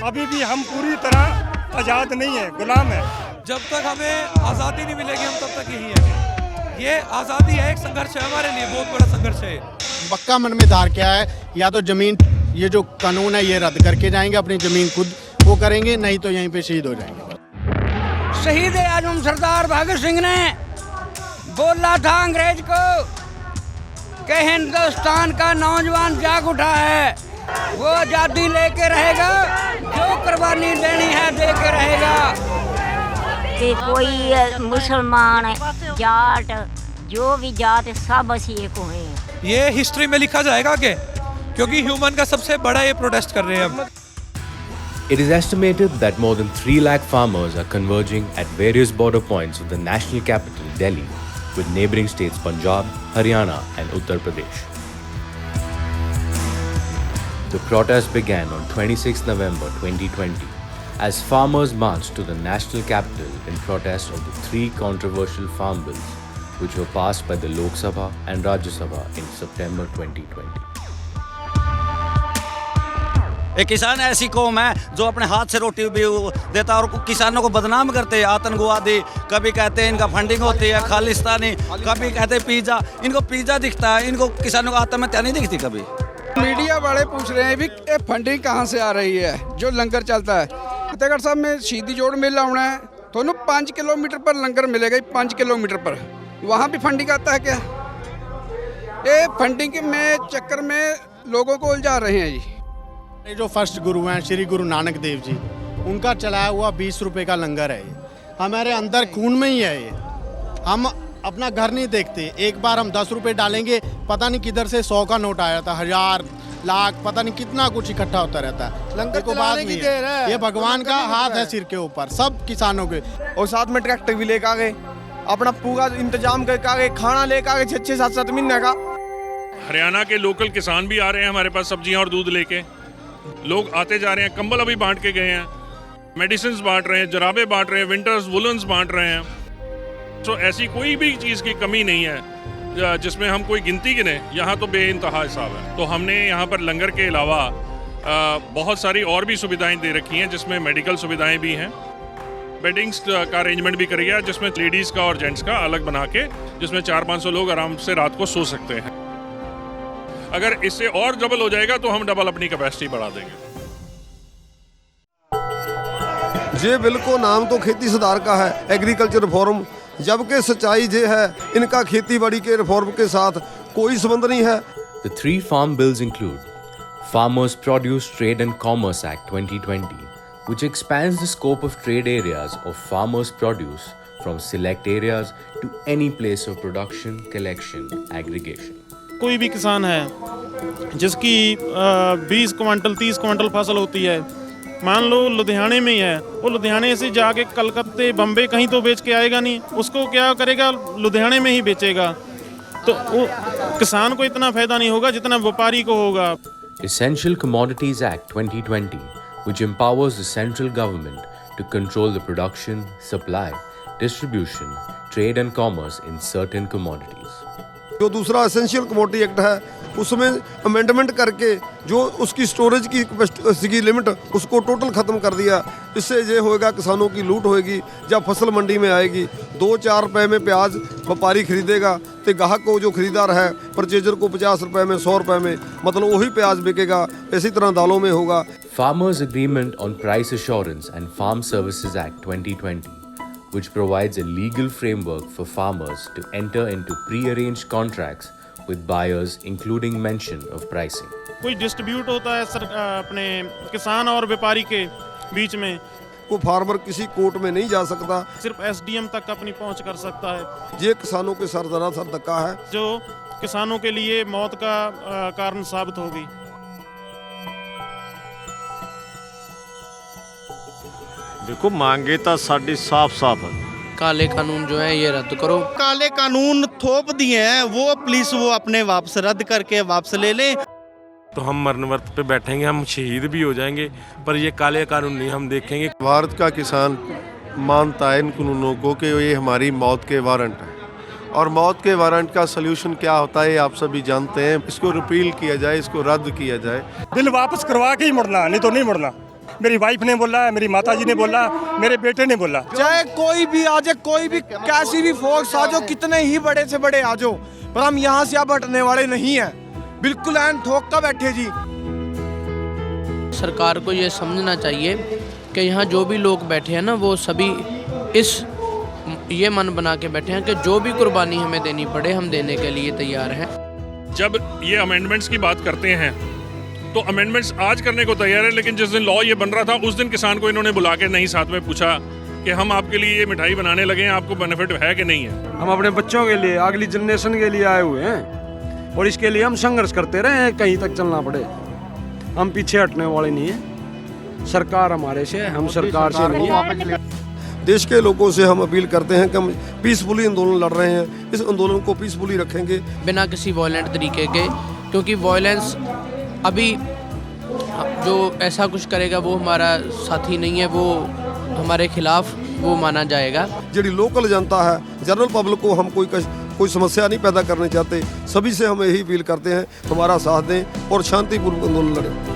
अभी भी हम पूरी तरह आज़ाद नहीं है, गुलाम है। जब तक हमें आज़ादी नहीं मिलेगी हम तब तक यही है। ये आज़ादी है, एक संघर्ष है हमारे लिए, बहुत बड़ा संघर्ष है। पक्का मन में धार क्या है, या तो जमीन, ये जो कानून है ये रद्द करके जाएंगे, अपनी जमीन खुद वो करेंगे, नहीं तो यहीं पे शहीद हो जाएंगे। शहीद आजम सरदार भगत सिंह ने बोला था अंग्रेज को कि हिंदुस्तान का नौजवान जाग उठा है, वो आज़ादी लेके रहेगा, जो कुर्बानी देनी है दे के रहेगा। कि कोई मुसलमान जाट जो भी जात सब असी एक हुए। ये हिस्ट्री में लिखा जाएगा कि क्योंकि ह्यूमन का सबसे बड़ा ये प्रोटेस्ट कर रहे हैं हम। It is estimated that more than 3 lakh farmers are converging at various border points of the national capital, Delhi, with neighboring states Punjab, Haryana and Uttar Pradesh. The protest began on 26 November 2020 as farmers marched to the national capital in protest of the 3 controversial farm bills which were passed by the Lok Sabha and Rajya Sabha in September 2020. एक किसान ऐसी कौम है जो अपने हाथ से रोटी भी देता और किसानों को बदनाम करते हैं, आतंकवादी, कभी कहते हैं इनका फंडिंग होती है खालिस्तानी, कभी कहते हैं पिज़्ज़ा, इनको पिज़्ज़ा दिखता है, इनको किसानों को आत्महत्या नहीं दिखती कभी। मीडिया वाले पूछ रहे हैं भी ये फंडिंग कहाँ से आ रही है जो लंगर चलता है। फतेहगढ़ साहब में शहीदी जोड़ मेला होना है, दोनों 5 किलोमीटर पर लंगर मिलेगा, 5 किलोमीटर पर, वहाँ भी फंडिंग आता है क्या? ये फंडिंग में चक्कर में लोगों को उलझा रहे हैं जी। ये जो फर्स्ट गुरु हैं श्री गुरु नानक देव जी, उनका चलाया हुआ 20 रुपए का लंगर है। ये हमारे अंदर खून में ही है। ये हम अपना घर नहीं देखते, एक बार हम 10 रुपए डालेंगे, पता नहीं किधर से 100 का नोट आया था, 1000 लाख पता नहीं कितना कुछ इकट्ठा होता रहता है। लंगर को बात नहीं है, ये भगवान का हाथ है सिर के ऊपर सब किसानों के। और साथ में ट्रैक्टर भी लेकर आ गए, अपना पूरा इंतजाम करके आ गए, खाना लेकर आ गए 6-7 महीने का। हरियाणा के लोकल किसान भी आ रहे हैं हमारे पास सब्जियां और दूध लेके, लोग आते जा रहे हैं, कंबल अभी बांट के गए हैं, मेडिसिन बांट रहे हैं, जराबे बांट रहे हैं, विंटर्स वुलन्स बांट रहे हैं। तो ऐसी कोई भी चीज़ की कमी नहीं है जिसमें हम कोई गिनती गिने, यहाँ तो बेइंतहा हिसाब है। तो हमने यहाँ पर लंगर के अलावा बहुत सारी और भी सुविधाएं दे रखी हैं, जिसमें मेडिकल सुविधाएं भी हैं, बेडिंग्स का अरेंजमेंट भी करी है, जिसमें लेडीज़ का और जेंट्स का अलग बना के, जिसमें 400-500 लोग आराम से रात को सो सकते हैं। अगर इससे और डबल हो जाएगा तो हम डबल अपनी कैपेसिटी बढ़ा देंगे। ये बिल को नाम तो खेती सुधार का है, एग्रीकल्चर रिफॉर्म, जबकि सच्चाई ये है इनका खेती बाड़ी के रिफॉर्म के साथ कोई संबंध नहीं है। The 3 farm bills include Farmers Produce Trade and Commerce Act 2020, which expands the scope of trade areas of farmers' produce from select areas to any place of production, collection, aggregation. कोई भी किसान है जिसकी 20 क्विंटल 30 क्विंटल फसल होती है, मान लो लुधियाने में ही है, वो लुधियाने से जाके कलकत्ते बम्बई कहीं तो बेच के आएगा नहीं, उसको क्या करेगा, लुधियाने में ही बेचेगा, तो वो किसान को इतना फायदा नहीं होगा जितना व्यापारी को होगा। Essential Commodities Act 2020, which empowers the central government to control the production, supply, distribution, trade and commerce in certain commodities. जो दूसरा एसेंशियल कमोडिटी एक्ट है उसमें अमेंडमेंट करके जो उसकी स्टोरेज की लिमिट उसको टोटल ख़त्म कर दिया। इससे ये होएगा किसानों की लूट होएगी। जब फसल मंडी में आएगी 2-4 रुपए में प्याज व्यापारी खरीदेगा तो ग्राहक को जो खरीदार है परचेजर को 50 रुपए में 100 रुपए में मतलब वही प्याज बिकेगा। इसी तरह दालों में होगा। Farmers Agreement on Price Assurance and Farm Services Act 2020, which provides a legal framework for farmers to enter into pre-arranged contracts with buyers, including mention of pricing. कोई डिस्ट्रीब्यूट होता है अपने किसान और व्यापारी के बीच में, वो फार्मर किसी कोर्ट में नहीं जा सकता, सिर्फ SDM तक अपनी पहुंच कर सकता है। ये किसानों के सर दरासर धक्का है जो किसानों के लिए मौत का कारण साबित होगी। देखो मांगे तो साड़ी साफ है, काले कानून जो है ये रद्द करो। काले कानून थोप दिए हैं वो प्लीज वो अपने वापस रद्द करके वापस ले लें। तो हम मरण वर्त पे बैठेंगे, हम शहीद भी हो जाएंगे, पर ये काले कानून नहीं हम देखेंगे। भारत का किसान मानता है इन कानूनों को कि ये हमारी मौत के वारंट है, और मौत के वारंट का सलूशन क्या होता है आप सभी जानते हैं। इसको रिपील किया जाए, इसको रद्द किया जाए। बिल वापस करवा के ही मुड़ना, नहीं तो नहीं मुड़ना। मेरी वाइफ ने बोला, मेरी माताजी ने बोला, मेरे बेटे ने बोला। चाहे कोई भी आ जाए, कोई भी कैसी भी फोर्स आ जाओ, कितने ही बड़े से बड़े आ जाओ, पर हम यहाँ से अब हटने वाले नहीं हैं। बिल्कुल ऐन ठोक कर बैठे जी। सरकार को ये समझना चाहिए कि यहाँ जो भी लोग बैठे हैं ना, वो सभी ये मन बना के बैठे हैं कि जो भी कुर्बानी हमें देनी पड़े हम देने के लिए तैयार हैं। जब ये अमेंडमेंट्स की बात करते हैं तो अमेंडमेंट्स आज करने को तैयार है, लेकिन जिस दिन लॉ ये बन रहा था उस दिन किसान को इन्होंने बुला के नहीं साथ में पूछा कि हम आपके लिए ये मिठाई बनाने लगे हैं, आपको बेनिफिट है कि नहीं है। हम अपने बच्चों के लिए, अगली जनरेशन के लिए आए हुए हैं और इसके लिए हम संघर्ष करते रहे, कहीं तक चलना पड़े। हम पीछे हटने वाले नहीं हैं। सरकार हमारे से, हम सरकार से नहीं है। देश के लोगों से हम अपील करते हैं कि हम पीसफुली आंदोलन लड़ रहे हैं, इस आंदोलन को पीसफुली रखेंगे बिना किसी वॉयलेंट तरीके के, क्योंकि वॉयलेंस अभी जो ऐसा कुछ करेगा वो हमारा साथी नहीं है, वो हमारे खिलाफ वो माना जाएगा। जी लोकल जनता है, जनरल पब्लिक को हम कोई समस्या नहीं पैदा करना चाहते। सभी से हम यही अपील करते हैं हमारा साथ दें और शांतिपूर्वक आंदोलन लड़ें।